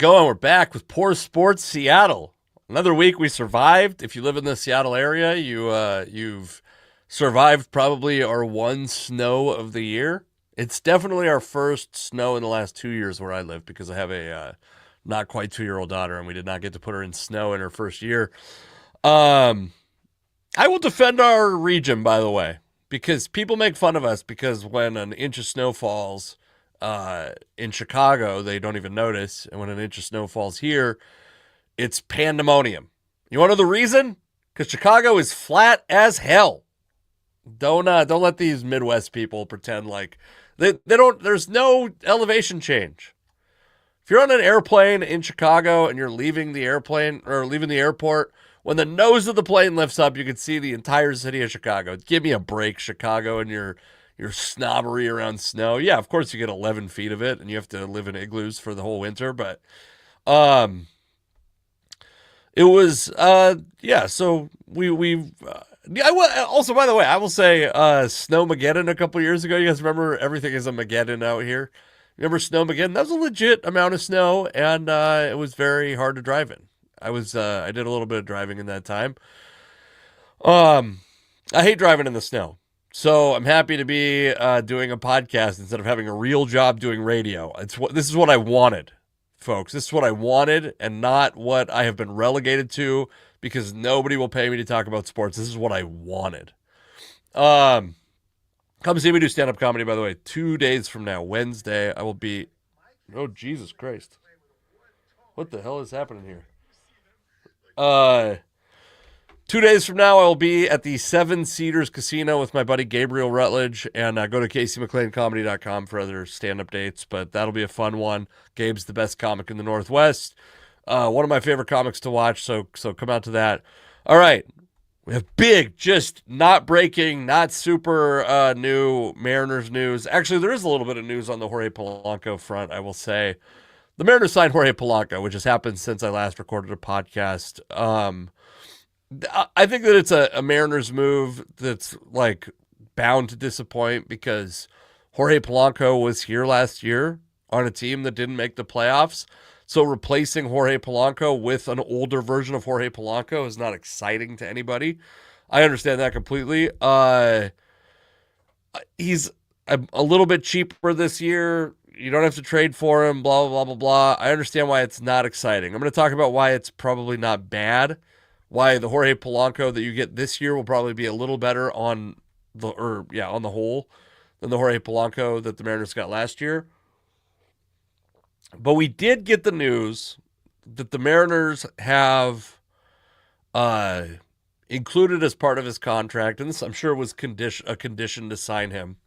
going? We're back with Poor Sports Seattle. Another week we survived. If you live in the Seattle area, you've survived probably our one snow of the year. It's definitely our first snow in the last 2 years where I live because I have a not quite 2-year-old daughter and we did not get to put her in snow in her first year. I will defend our region, by the way, because people make fun of us because when an inch of snow falls in Chicago, they don't even notice. And when an inch of snow falls here, it's pandemonium. You want to know the reason? Because Chicago is flat as hell. Don't let these Midwest people pretend like they don't. There's no elevation change. If you're on an airplane in Chicago and you're leaving the airplane or leaving the airport, when the nose of the plane lifts up, you can see the entire city of Chicago. Give me a break, Chicago, and your snobbery around snow. Yeah, of course you get 11 feet of it, and you have to live in igloos for the whole winter. But it was yeah. So we. Also, by the way, I will say Snowmageddon a couple years ago. You guys remember everything is a Mageddon out here? Remember Snowmageddon? That was a legit amount of snow, and it was very hard to drive in. I did a little bit of driving in that time. I hate driving in the snow. So I'm happy to be doing a podcast instead of having a real job doing radio. This is what I wanted, folks. This is what I wanted and not what I have been relegated to because nobody will pay me to talk about sports. This is what I wanted. Come see me do stand-up comedy, by the way. 2 days from now, Wednesday, I will be... Oh, Jesus Christ. What the hell is happening here? 2 days from now, I will be at the Seven Cedars Casino with my buddy Gabriel Rutledge, and go to CaseyMcLeanComedy.com for other stand-up dates, but that'll be a fun one. Gabe's the best comic in the Northwest. One of my favorite comics to watch, so come out to that. All right, we have big, just not breaking, not super new Mariners news. Actually, there is a little bit of news on the Jorge Polanco front, I will say. The Mariners signed Jorge Polanco, which has happened since I last recorded a podcast. I think that it's a Mariners move that's like bound to disappoint because Jorge Polanco was here last year on a team that didn't make the playoffs. So replacing Jorge Polanco with an older version of Jorge Polanco is not exciting to anybody. I understand that completely. He's a little bit cheaper this year. You don't have to trade for him, blah, blah, blah, blah, blah. I understand why it's not exciting. I'm going to talk about why it's probably not bad. Why the Jorge Polanco that you get this year will probably be a little better on the whole than the Jorge Polanco that the Mariners got last year. But we did get the news that the Mariners have included as part of his contract, and this I'm sure was a condition to sign him.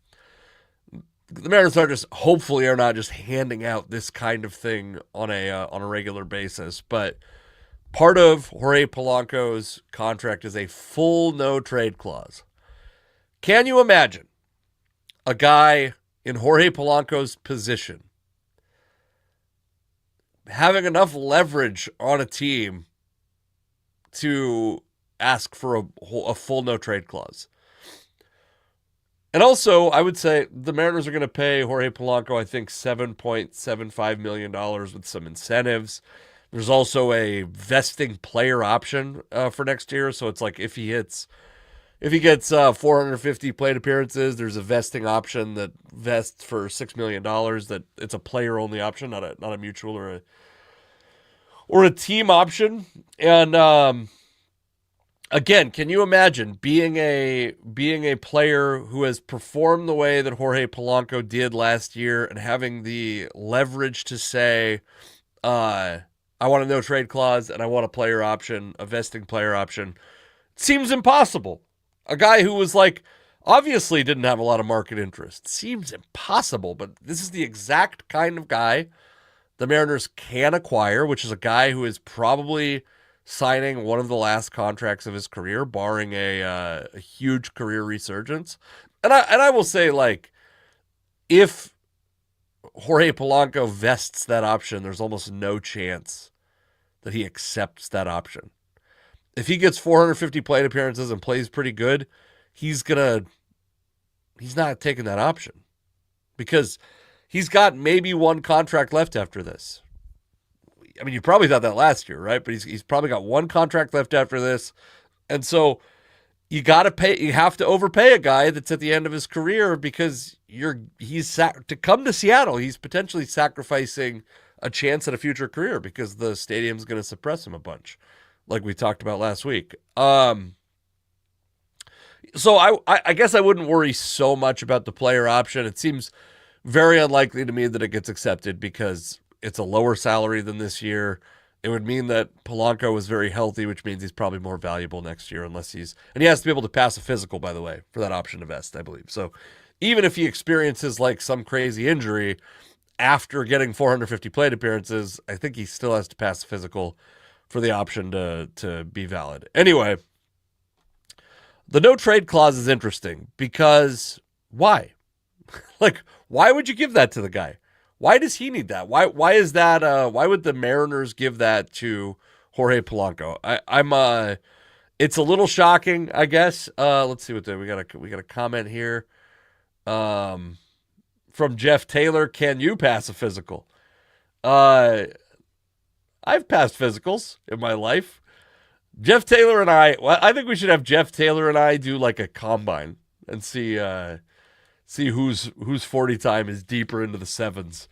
The Mariners hopefully are not just handing out this kind of thing on a regular basis, but part of Jorge Polanco's contract is a full no trade clause. Can you imagine a guy in Jorge Polanco's position having enough leverage on a team to ask for a full no trade clause? And also, I would say the Mariners are going to pay Jorge Polanco, I think, $7.75 million with some incentives. There's also a vesting player option for next year. So it's like if he gets 450 plate appearances, there's a vesting option that vests for $6 million. That it's a player only option, not a mutual or a team option. And again, can you imagine being a player who has performed the way that Jorge Polanco did last year and having the leverage to say, I want a no trade clause and I want a player option, a vesting player option? It seems impossible. A guy who was like, obviously didn't have a lot of market interest. Seems impossible, but this is the exact kind of guy the Mariners can acquire, which is a guy who is probably signing one of the last contracts of his career, barring a huge career resurgence. And I will say, like, if Jorge Polanco vests that option, there's almost no chance that he accepts that option. If he gets 450 plate appearances and plays pretty good, he's not taking that option because he's got maybe one contract left after this. I mean, you probably thought that last year, right? But he's probably got one contract left after this. And so you have to overpay a guy that's at the end of his career because to come to Seattle, he's potentially sacrificing a chance at a future career because the stadium's going to suppress him a bunch, like we talked about last week. So I guess I wouldn't worry so much about the player option. It seems very unlikely to me that it gets accepted because it's a lower salary than this year. It would mean that Polanco is very healthy, which means he's probably more valuable next year and he has to be able to pass a physical, by the way, for that option to vest, I believe. So even if he experiences like some crazy injury after getting 450 plate appearances, I think he still has to pass a physical for the option to be valid. Anyway, the no trade clause is interesting because why? Like, why would you give that to the guy? Why does he need that? Why is that? Why would the Mariners give that to Jorge Polanco? It's a little shocking, I guess. Let's see we got a comment here, from Jeff Taylor. Can you pass a physical? I've passed physicals in my life. Jeff Taylor and I think we should have Jeff Taylor and I do like a combine and see whose 40 time is deeper into the sevens,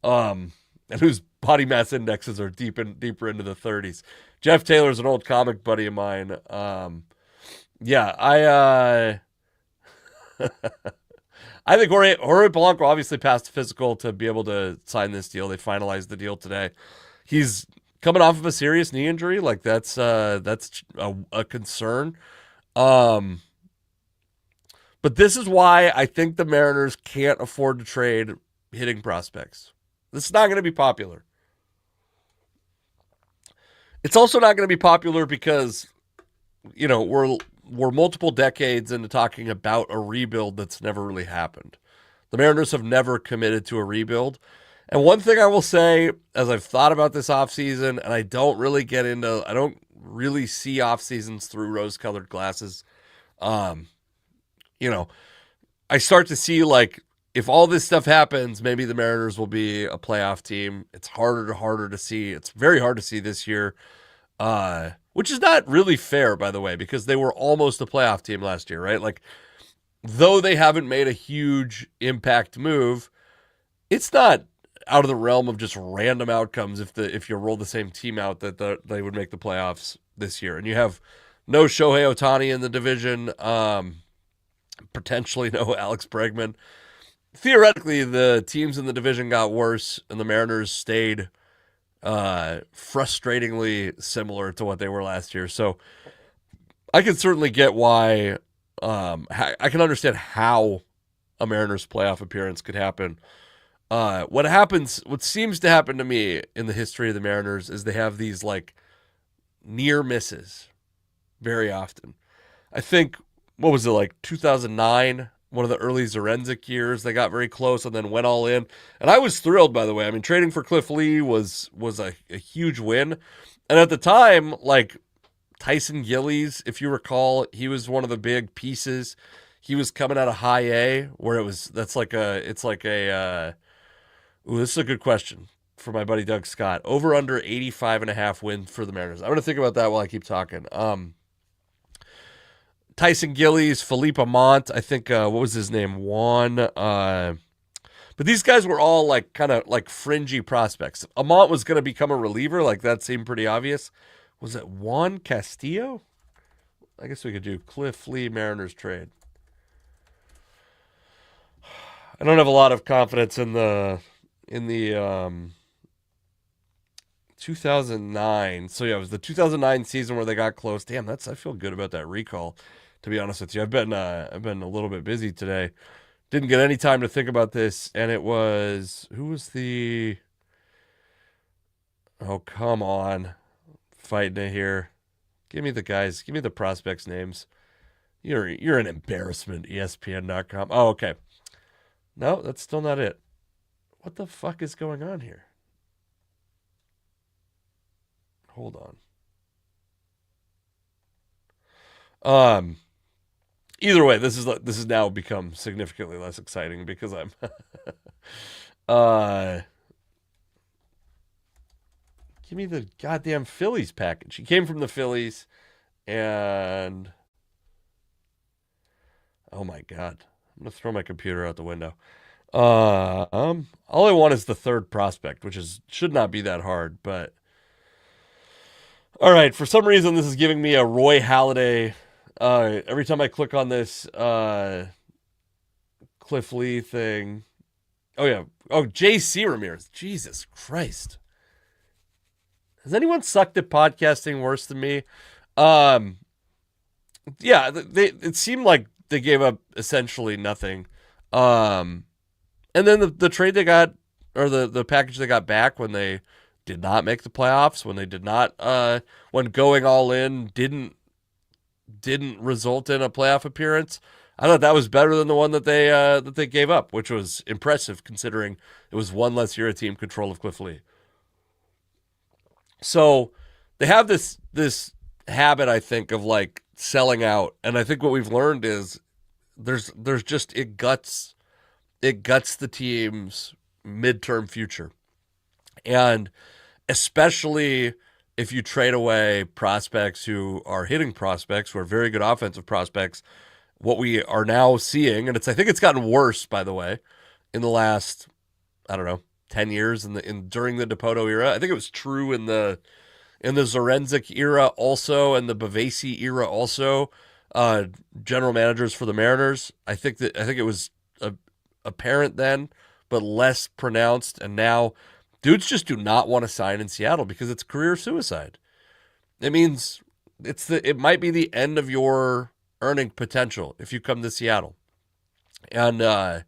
and whose body mass indexes are deeper into the 30s. Jeff Taylor's an old comic buddy of mine. I think Jorge Polanco obviously passed the physical to be able to sign this deal. They finalized the deal today. He's coming off of a serious knee injury. Like that's a concern. But this is why I think the Mariners can't afford to trade hitting prospects. This is not going to be popular. It's also not going to be popular because, we're multiple decades into talking about a rebuild that's never really happened. The Mariners have never committed to a rebuild. And one thing I will say, as I've thought about this offseason, and I don't really see offseasons through rose-colored glasses. I start to see, like, if all this stuff happens, maybe the Mariners will be a playoff team. It's harder to see. It's very hard to see this year, which is not really fair, by the way, because they were almost a playoff team last year, right? Like, though they haven't made a huge impact move, it's not out of the realm of just random outcomes if you roll the same team out that they would make the playoffs this year. And you have no Shohei Ohtani in the division, potentially no Alex Bregman. Theoretically, the teams in the division got worse, and the Mariners stayed frustratingly similar to what they were last year. So I can certainly get why. I can understand how a Mariners playoff appearance could happen. What seems to happen to me in the history of the Mariners is they have these like near misses very often. I think, what was it, like 2009, one of the early Zaremczyk years, they got very close and then went all in. And I was thrilled, by the way. I mean, trading for Cliff Lee was a huge win. And at the time, like Tyson Gillies, if you recall, he was one of the big pieces. He was coming out of high A, where this is a good question for my buddy Doug Scott. Over under 85.5 wins for the Mariners. I'm going to think about that while I keep talking. Tyson Gillies, Philippe Amont, I think, what was his name? Juan. But these guys were all like kind of like fringy prospects. Amont was going to become a reliever. Like that seemed pretty obvious. Was it Juan Castillo? I guess we could do Cliff Lee Mariners trade. I don't have a lot of confidence in the 2009. So yeah, it was the 2009 season where they got close. Damn, I feel good about that recall, to be honest with you. I've been a little bit busy today. Didn't get any time to think about this, and it was, who was the, oh, come on, fighting it here. Give me the prospects' names. You're an embarrassment, ESPN.com. Oh, okay. No, that's still not it. What the fuck is going on here? Hold on. Either way, this has now become significantly less exciting because I'm Give me the goddamn Phillies package. He came from the Phillies, and oh my god, I'm gonna throw my computer out the window. All I want is the third prospect, which should not be that hard, but all right. For some reason, this is giving me a Roy Halladay. Every time I click on this Cliff Lee thing. Oh yeah. Oh, J.C. Ramirez. Jesus Christ. Has anyone sucked at podcasting worse than me? Yeah, it seemed like they gave up essentially nothing. And then the trade they got, or the package they got back when they did not make the playoffs, when they did not, when going all in didn't result in a playoff appearance. I thought that was better than the one that they gave up, which was impressive considering it was one less year of team control of Cliff Lee. So they have this habit, I think, of like selling out, and I think what we've learned is there's just it guts the team's midterm future, and especially if you trade away prospects who are hitting prospects, who are very good offensive prospects. What we are now seeing, and I think it's gotten worse, by the way, in the last, I don't know, 10 years during the Dipoto era. I think it was true in the Zorenzik era also, and the Bavasi era also. General managers for the Mariners. I think it was apparent then, but less pronounced. And now, dudes just do not want to sign in Seattle because it's career suicide. It means it might be the end of your earning potential if you come to Seattle. And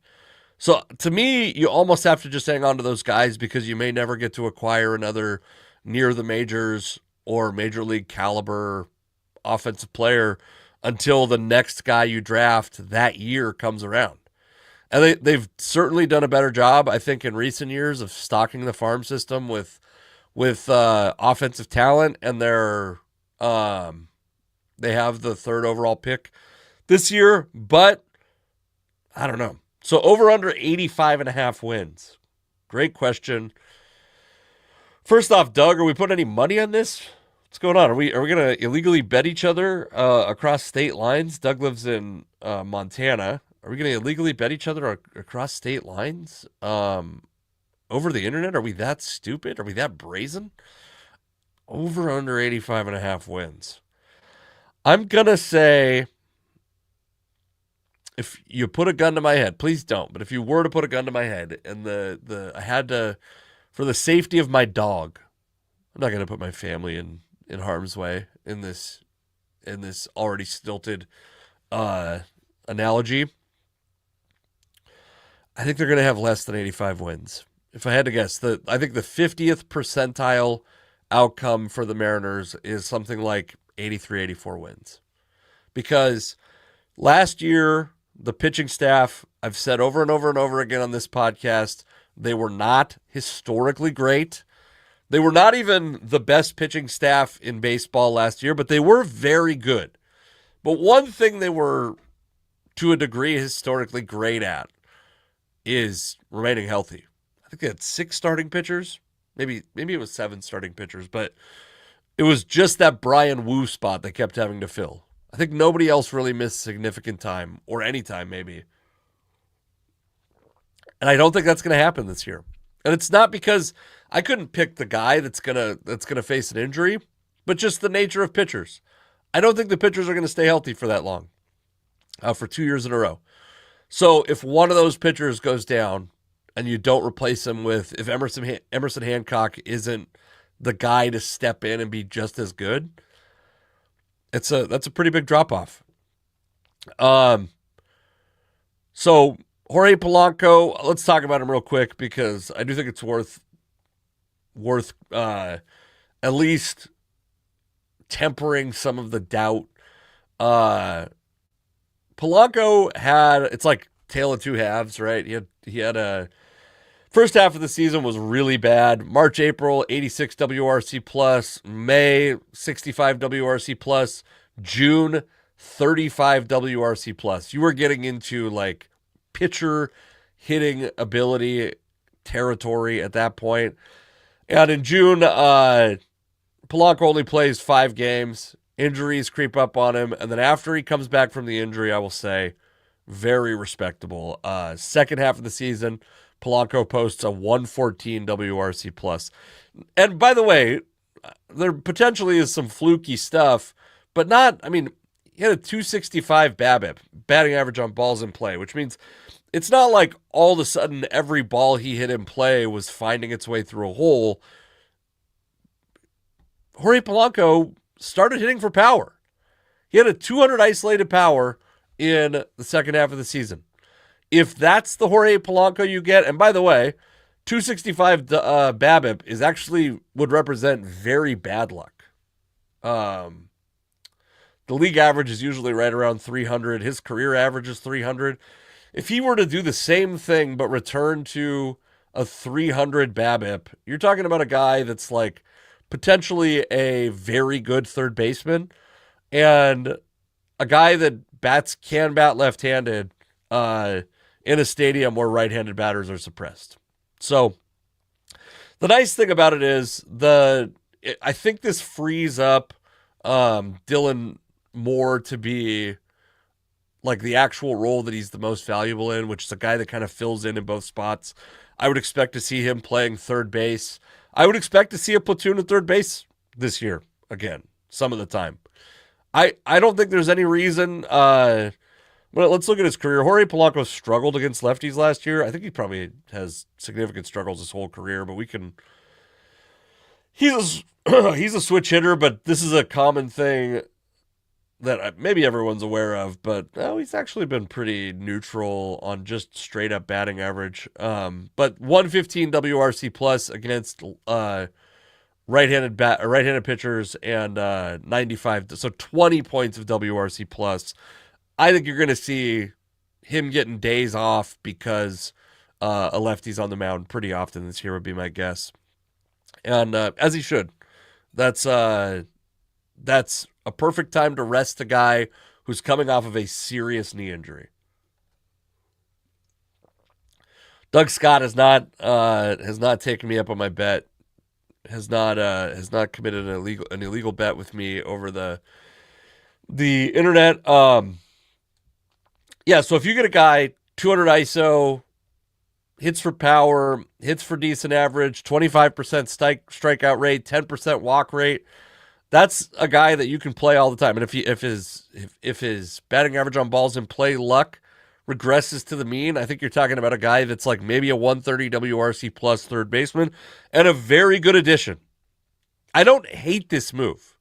so to me, you almost have to just hang on to those guys because you may never get to acquire another near the majors or major league caliber offensive player until the next guy you draft that year comes around. And they've certainly done a better job, I think, in recent years of stocking the farm system with offensive talent, and they have the third overall pick this year, but I don't know. So over under 85.5 wins. Great question. First off, Doug, are we putting any money on this? What's going on? Are we going to illegally bet each other across state lines? Doug lives in Montana. Are we going to illegally bet each other across state lines over the internet? Are we that stupid? Are we that brazen? Over under 85.5 wins. I'm going to say, if you put a gun to my head, please don't, but if you were to put a gun to my head and I had to, for the safety of my dog, I'm not going to put my family in harm's way in this already stilted analogy. I think they're going to have less than 85 wins. If I had to guess, I think the 50th percentile outcome for the Mariners is something like 83, 84 wins. Because last year, the pitching staff, I've said over and over and over again on this podcast, they were not historically great. They were not even the best pitching staff in baseball last year, but they were very good. But one thing they were, to a degree, historically great at is remaining healthy. I think they had 6 starting pitchers. Maybe it was 7 starting pitchers, but it was just that Brian Wu spot they kept having to fill. I think nobody else really missed significant time, or any time maybe. And I don't think that's going to happen this year. And it's not because I couldn't pick the guy that's gonna face an injury, but just the nature of pitchers. I don't think the pitchers are going to stay healthy for that long, for 2 years in a row. So if one of those pitchers goes down and you don't replace him with, if Emerson Hancock isn't the guy to step in and be just as good, that's a pretty big drop off. So Jorge Polanco, let's talk about him real quick because I do think it's worth at least tempering some of the doubt. Polanco it's like tale of two halves, right? He had a first half of the season was really bad. March, April, 86 WRC plus. May, 65 WRC plus. June, 35 WRC plus. You were getting into like pitcher hitting ability territory at that point. And in June, Polanco only plays 5 games. Injuries creep up on him. And then after he comes back from the injury, I will say, very respectable. Second half of the season, Polanco posts a 114 WRC plus. And by the way, there potentially is some fluky stuff, but not, I mean, he had a 265 BABIP, batting average on balls in play, which means it's not like all of a sudden every ball he hit in play was finding its way through a hole. Jorge Polanco started hitting for power. He had a 200 isolated power in the second half of the season. If that's the Jorge Polanco you get, and by the way, 265 BABIP is actually would represent very bad luck. The league average is usually right around 300. His career average is 300. If he were to do the same thing but return to a 300 BABIP, you're talking about a guy that's like potentially a very good third baseman and a guy that can bat left-handed in a stadium where right-handed batters are suppressed. So the nice thing about it is I think this frees up Dylan Moore to be like the actual role that he's the most valuable in, which is a guy that kind of fills in both spots. I would expect to see him playing third base. I would expect to see a platoon at third base this year again, some of the time. I don't think there's any reason. Well, let's look at his career. Jorge Polanco struggled against lefties last year. I think he probably has significant struggles his whole career, but he's a switch hitter, but this is a common thing that maybe everyone's aware of, but he's actually been pretty neutral on just straight up batting average. But 115 WRC plus against right-handed pitchers and 95, so 20 points of WRC plus. I think you're going to see him getting days off because a lefty's on the mound pretty often this year would be my guess. And as he should. That's a perfect time to rest a guy who's coming off of a serious knee injury. Doug Scott has not taken me up on my bet. Has not committed an illegal bet with me over the internet. Yeah, so if you get a guy 200 ISO, hits for power, hits for decent average, 25% strikeout rate, 10% walk rate, that's a guy that you can play all the time. And if his batting average on balls in play luck regresses to the mean, I think you're talking about a guy that's like maybe a 130 WRC plus third baseman and a very good addition. I don't hate this move.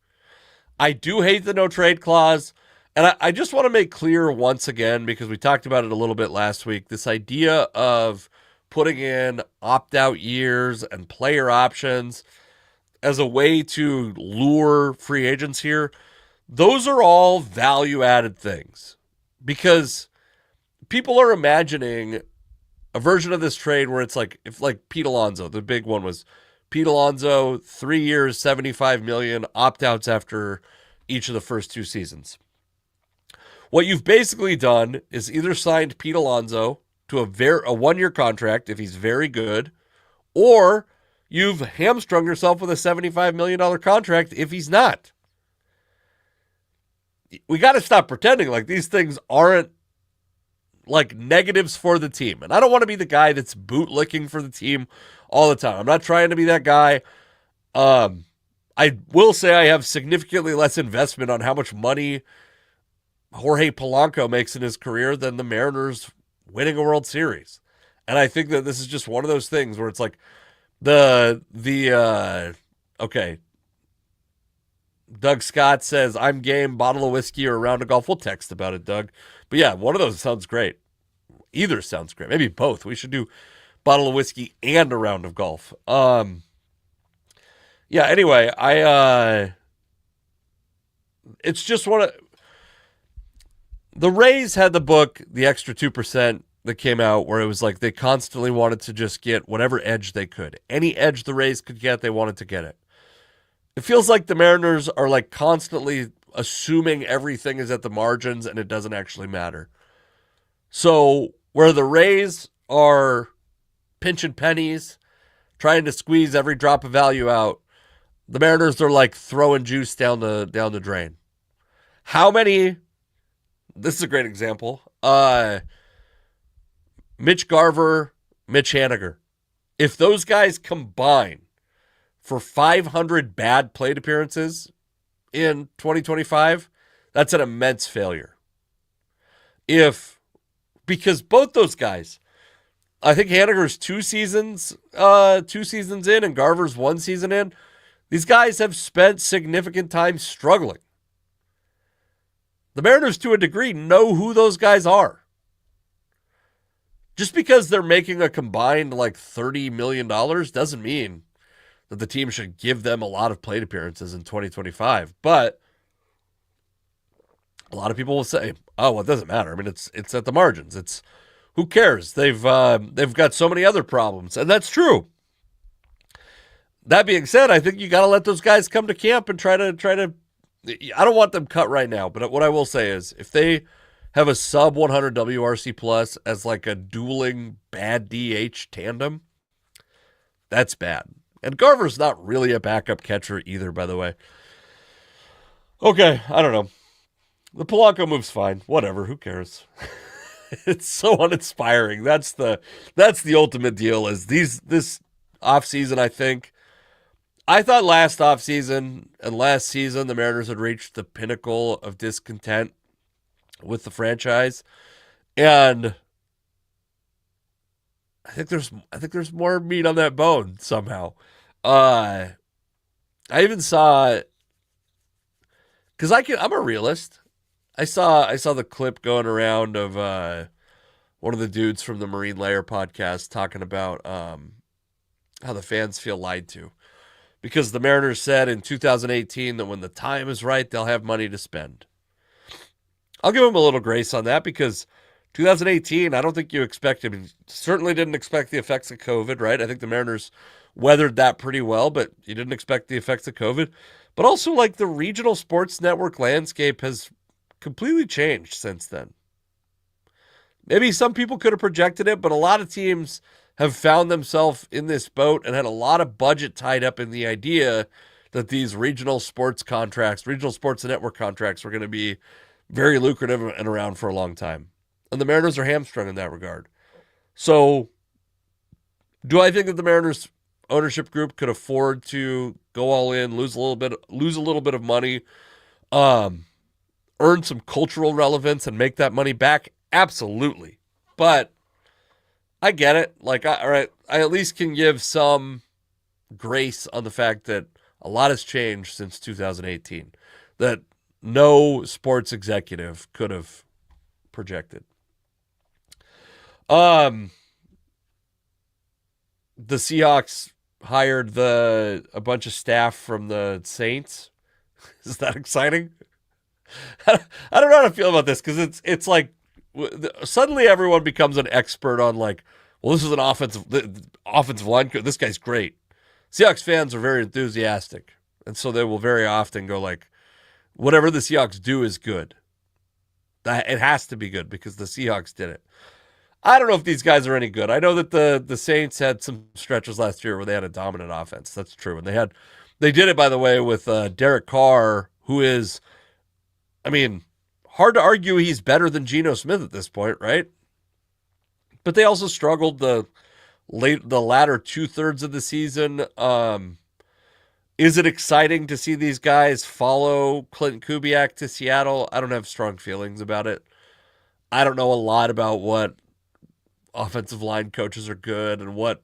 I do hate the no trade clause. And I just want to make clear once again, because we talked about it a little bit last week, this idea of putting in opt-out years and player options as a way to lure free agents here, those are all value-added things. Because people are imagining a version of this trade where it's like, if like Pete Alonso, the big one was Pete Alonso, 3 years, $75 million, opt-outs after each of the first 2 seasons. What you've basically done is either signed Pete Alonso to a 1-year contract if he's very good, or you've hamstrung yourself with a $75 million contract if he's not. We got to stop pretending like these things aren't like negatives for the team. And I don't want to be the guy that's bootlicking for the team all the time. I'm not trying to be that guy. I will say I have significantly less investment on how much money Jorge Polanco makes in his career than the Mariners winning a World Series. And I think that this is just one of those things where it's like okay, Doug Scott says, I'm game, bottle of whiskey or a round of golf. We'll text about it, Doug. But yeah, one of those sounds great. Either sounds great. Maybe both. We should do bottle of whiskey and a round of golf. Yeah, anyway, it's just one of... The Rays had the book, The Extra 2%, that came out where it was like they constantly wanted to just get whatever edge they could. Any edge the Rays could get, they wanted to get it. It feels like the Mariners are like constantly assuming everything is at the margins and it doesn't actually matter. So where the Rays are pinching pennies, trying to squeeze every drop of value out. The Mariners are like throwing juice down the drain. How many? This is a great example. Mitch Garver, Mitch Haniger. If those guys combine for 500 bad plate appearances in 2025, that's an immense failure. Because both those guys, I think Haniger's 2 seasons in, and Garver's 1 season in. These guys have spent significant time struggling. The Mariners, to a degree, know who those guys are. Just because they're making a combined like $30 million doesn't mean that the team should give them a lot of plate appearances in 2025. But a lot of people will say, "Oh, well, it doesn't matter. I mean, it's at the margins. It's who cares? They've got so many other problems," and that's true. That being said, I think you got to let those guys come to camp and try to. I don't want them cut right now, but what I will say is, if they have a sub 100 WRC plus as like a dueling bad DH tandem, that's bad. And Garver's not really a backup catcher either, by the way. Okay, I don't know. The Polanco move's fine. Whatever, who cares? It's so uninspiring. That's the ultimate deal. Is this offseason, I thought last offseason and last season the Mariners had reached the pinnacle of discontent with the franchise. And I think there's more meat on that bone somehow. I even saw, because I'm a realist. I saw the clip going around of one of the dudes from the Marine Layer podcast talking about how the fans feel lied to. Because the Mariners said in 2018 that when the time is right, they'll have money to spend. I'll give them a little grace on that, because 2018, I don't think you expected, certainly didn't expect the effects of COVID, right? I think the Mariners weathered that pretty well, but you didn't expect the effects of COVID. But also, like, the regional sports network landscape has completely changed since then. Maybe some people could have projected it, but a lot of teams have found themselves in this boat and had a lot of budget tied up in the idea that these regional sports and network contracts were going to be very lucrative and around for a long time. And the Mariners are hamstrung in that regard. So, do I think that the Mariners ownership group could afford to go all in, lose a little bit of money, earn some cultural relevance and make that money back? Absolutely. But I get it. Like, all right, I at least can give some grace on the fact that a lot has changed since 2018 that no sports executive could have projected. The Seahawks hired a bunch of staff from the Saints. Is that exciting? I don't know how to feel about this, because it's like suddenly everyone becomes an expert on, like, well, this is an offensive line coach. This guy's great. Seahawks fans are very enthusiastic, and so they will very often go like, whatever the Seahawks do is good. It has to be good because the Seahawks did it. I don't know if these guys are any good. I know that the Saints had some stretches last year where they had a dominant offense. That's true. And they did it, by the way, with Derek Carr, who is, I mean, hard to argue he's better than Geno Smith at this point, right? But they also struggled the latter 2/3 of the season. Is it exciting to see these guys follow Clinton Kubiak to Seattle? I don't have strong feelings about it. I don't know a lot about what offensive line coaches are good and what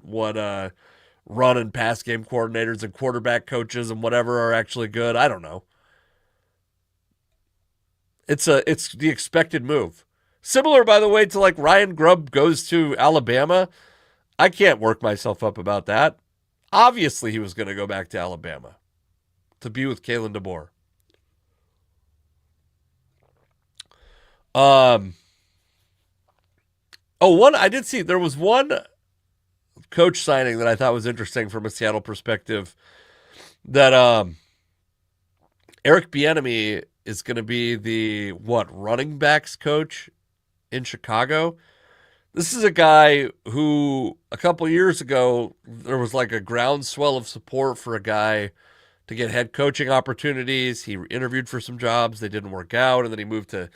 run and pass game coordinators and quarterback coaches and whatever are actually good. I don't know. It's the expected move. Similar, by the way, to like Ryan Grubb goes to Alabama. I can't work myself up about that. Obviously, he was going to go back to Alabama to be with Kalen DeBoer. I did see there was one coach signing that I thought was interesting from a Seattle perspective. That Eric Bieniemy is going to be the running backs coach in Chicago. This is a guy who a couple years ago there was like a groundswell of support for a guy to get head coaching opportunities. He interviewed for some jobs, they didn't work out, and then he moved to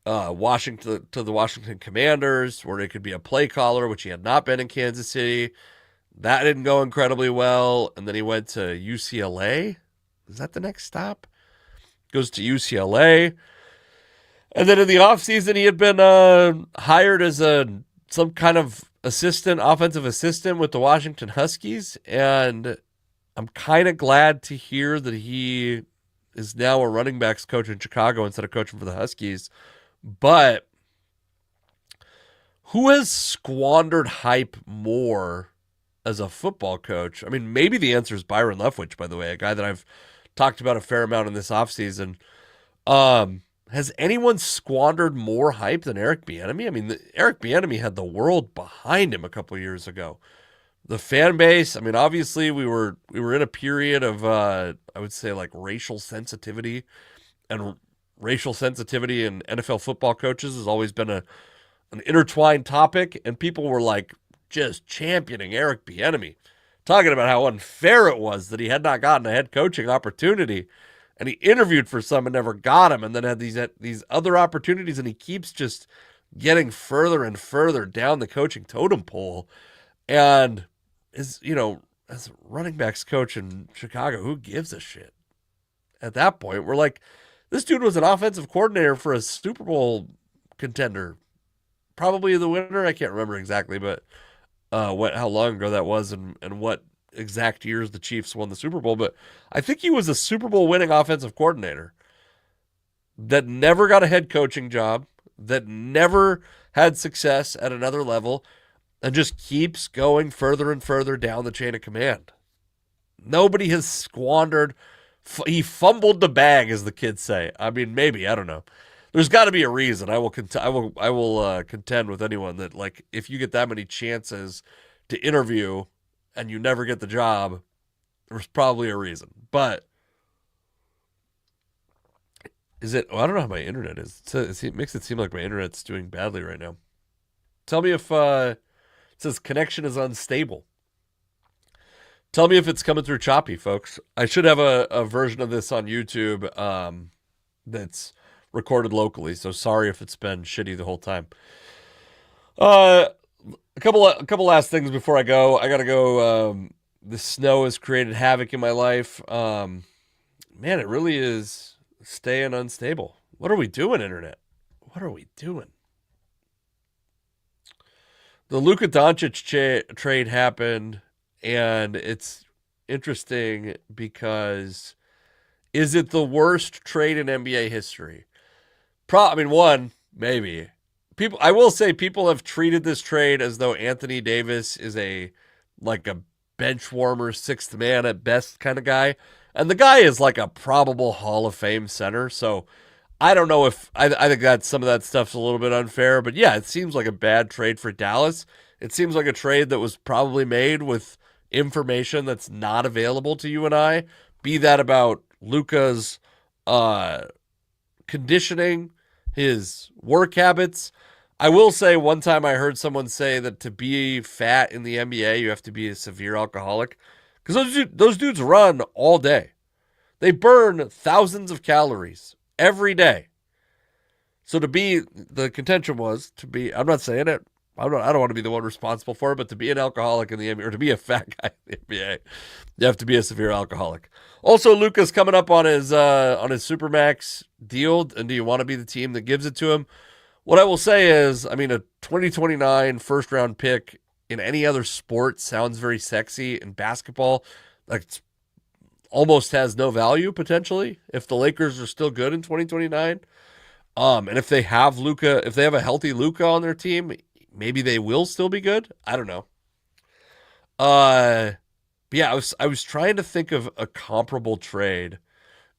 Washington to the Washington Commanders, where he could be a play caller, which he had not been in Kansas City. That didn't go incredibly well, and then he went to UCLA. Is that the next stop? Goes to UCLA. And then in the offseason, he had been hired as some kind of offensive assistant with the Washington Huskies. And I'm kind of glad to hear that he is now a running backs coach in Chicago instead of coaching for the Huskies. But who has squandered hype more as a football coach? I mean, maybe the answer is Byron Leftwich, by the way, a guy that I've talked about a fair amount in this offseason. Has anyone squandered more hype than Eric Bieniemy? I mean, Eric Bieniemy had the world behind him a couple years ago. The fan base, I mean, obviously we were in a period of I would say like racial sensitivity, and racial sensitivity in NFL football coaches has always been an intertwined topic, and people were like just championing Eric Bieniemy, talking about how unfair it was that he had not gotten a head coaching opportunity. And he interviewed for some and never got him, and then had these other opportunities, and he keeps just getting further and further down the coaching totem pole. And as running backs coach in Chicago, who gives a shit? At that point, we're like, this dude was an offensive coordinator for a Super Bowl contender, probably the winner. I can't remember exactly, but how long ago that was, and what exact years the Chiefs won the Super Bowl, but I think he was a Super Bowl winning offensive coordinator that never got a head coaching job, that never had success at another level, and just keeps going further and further down the chain of command. Nobody has squandered. He fumbled the bag, as the kids say. I mean, maybe, I don't know. There's got to be a reason. I will contend with anyone that, like, if you get that many chances to interview and you never get the job, there's probably a reason. But is it? Well, I don't know how my internet is. It makes it seem like my internet's doing badly right now. Tell me if it says connection is unstable. Tell me if it's coming through choppy, folks. I should have a version of this on YouTube that's recorded locally. So sorry if it's been shitty the whole time. A couple last things before I go. I gotta go. The snow has created havoc in my life. Man, it really is staying unstable. What are we doing, internet? What are we doing? The Luka Doncic trade happened, and it's interesting because is it the worst trade in NBA history? One, maybe. I will say people have treated this trade as though Anthony Davis is a bench warmer, sixth man at best kind of guy. And the guy is like a probable Hall of Fame center. So I don't know if I think that some of that stuff's a little bit unfair. But yeah, it seems like a bad trade for Dallas. It seems like a trade that was probably made with information that's not available to you and I. Be that about Luka's conditioning, his work habits. I will say one time I heard someone say that to be fat in the NBA, you have to be a severe alcoholic. Because those dudes run all day. They burn thousands of calories every day. So the contention was to be, I'm not saying it, I don't want to be the one responsible for it, but to be an alcoholic in the NBA, or to be a fat guy in the NBA, you have to be a severe alcoholic. Also, Luka's coming up on his Supermax deal, and do you want to be the team that gives it to him? What I will say is, I mean, a 2029 first-round pick in any other sport sounds very sexy. In basketball, it's almost has no value, potentially, if the Lakers are still good in 2029. And if they have Luka, if they have a healthy Luka on their team, maybe they will still be good. I don't know. But yeah, I was trying to think of a comparable trade,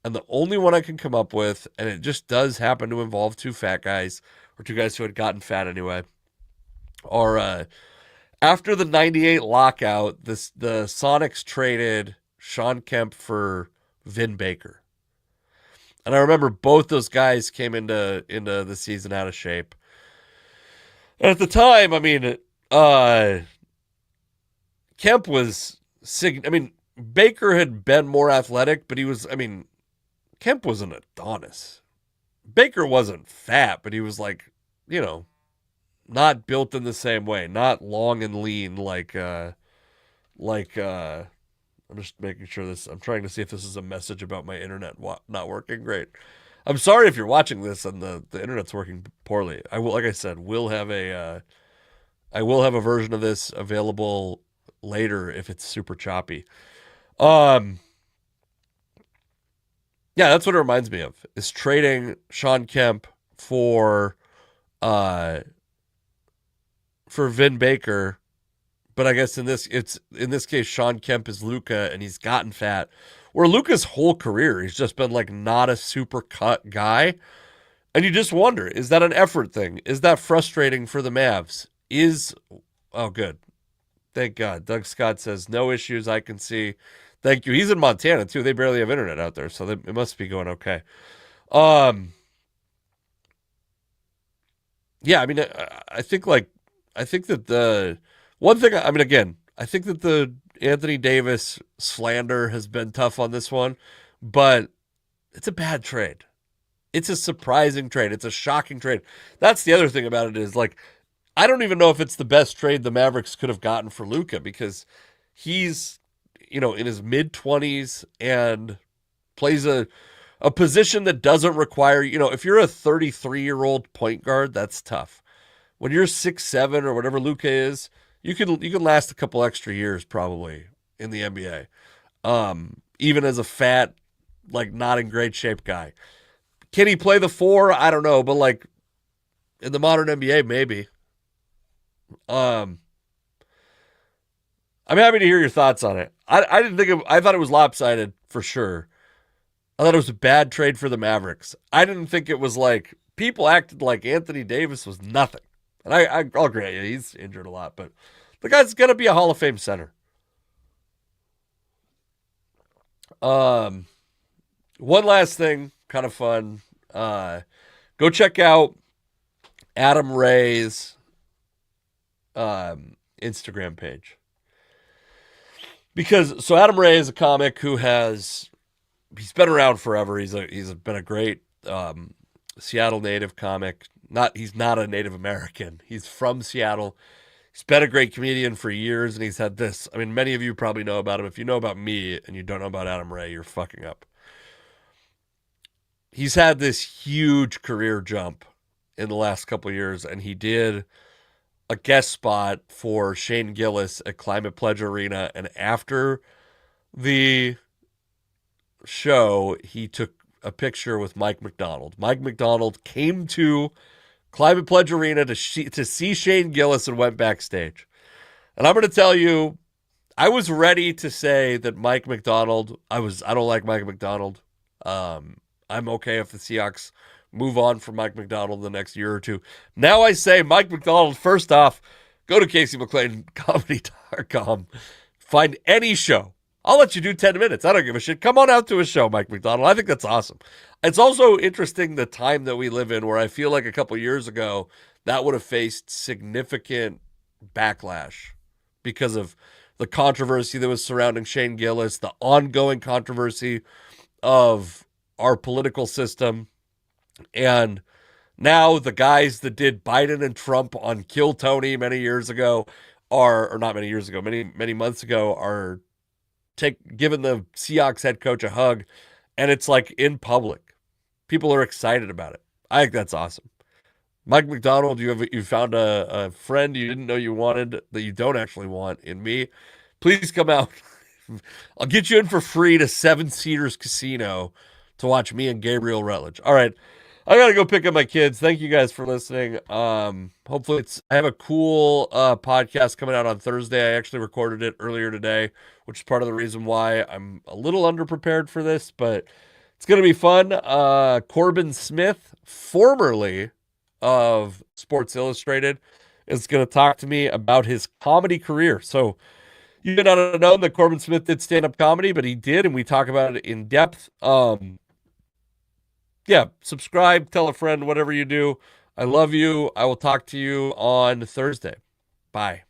and the only one I can come up with, and it just does happen to involve two fat guys, or two guys who had gotten fat anyway, are after the 98 lockout, the Sonics traded Sean Kemp for Vin Baker. And I remember both those guys came into the season out of shape. And at the time, I mean, Kemp was I mean, Baker had been more athletic, but he was, I mean, Kemp was an Adonis. Baker wasn't fat, but he was like, you know, not built in the same way, not long and lean like I'm just making sure this. I'm trying to see if this is a message about my internet not working great. I'm sorry if you're watching this and the internet's working poorly. I will, like I said, I will have a version of this available later if it's super choppy. Um, yeah, that's what it reminds me of. Is trading Sean Kemp uh for Vin Baker, but I guess in this case Sean Kemp is Luka and he's gotten fat. Where Luka's whole career he's just been like not a super cut guy. And you just wonder, is that an effort thing? Is that frustrating for the Mavs? Oh good. Thank God. Doug Scott says no issues I can see. Thank you. He's in Montana too. They barely have internet out there, so it must be going okay. Yeah, I mean, I think that the one thing, I mean, again, I think that the Anthony Davis slander has been tough on this one, but it's a bad trade. It's a surprising trade. It's a shocking trade. That's the other thing about it is like, I don't even know if it's the best trade the Mavericks could have gotten for Luka because he's, in his mid 20s and plays a position that doesn't require, if you're a 33-year-old point guard, that's tough. When you're 6'7" or whatever Luka is, you can last a couple extra years probably in the NBA. Even as a fat, like not in great shape guy. Can he play the 4? I don't know, but like in the modern NBA, maybe. I'm happy to hear your thoughts on it. I thought it was lopsided for sure. I thought it was a bad trade for the Mavericks. I didn't think it was like people acted like Anthony Davis was nothing. And I'll grant you, he's injured a lot, but the guy's going to be a Hall of Fame center. One last thing, kind of fun. Go check out Adam Ray's Instagram page. Because Adam Ray is a comic who he's been around forever. He's been a great Seattle native comic. He's not a Native American. He's from Seattle. He's been a great comedian for years, and he's had this. I mean, many of you probably know about him. If you know about me and you don't know about Adam Ray, you're fucking up. He's had this huge career jump in the last couple of years, and he did a guest spot for Shane Gillis at Climate Pledge Arena, and after the show, he took a picture with Mike McDonald. Mike McDonald came to Climate Pledge Arena to see Shane Gillis and went backstage. And I'm going to tell you, I was ready to say that Mike McDonald, I don't like Mike McDonald. I'm okay if the Seahawks move on from Mike McDonald the next year or two. Now I say, Mike McDonald, first off, go to CaseyMcClainComedy.com. Find any show. I'll let you do 10 minutes. I don't give a shit. Come on out to a show, Mike McDonald. I think that's awesome. It's also interesting the time that we live in where I feel like a couple years ago that would have faced significant backlash because of the controversy that was surrounding Shane Gillis, the ongoing controversy of our political system. And now the guys that did Biden and Trump on Kill Tony many years ago or not many years ago, many months ago are giving the Seahawks head coach a hug, and it's like in public. People are excited about it. I think that's awesome. Mike McDonald, you found a friend you didn't know you wanted that you don't actually want in me. Please come out. I'll get you in for free to Seven Cedars Casino to watch me and Gabriel Rutledge. All right. I got to go pick up my kids. Thank you guys for listening. Hopefully I have a cool podcast coming out on Thursday. I actually recorded it earlier today, which is part of the reason why I'm a little underprepared for this, but it's going to be fun. Corbin Smith, formerly of Sports Illustrated, is going to talk to me about his comedy career. So you may not have known that Corbin Smith did stand-up comedy, but he did, and we talk about it in depth. Yeah, subscribe, tell a friend, whatever you do. I love you. I will talk to you on Thursday. Bye.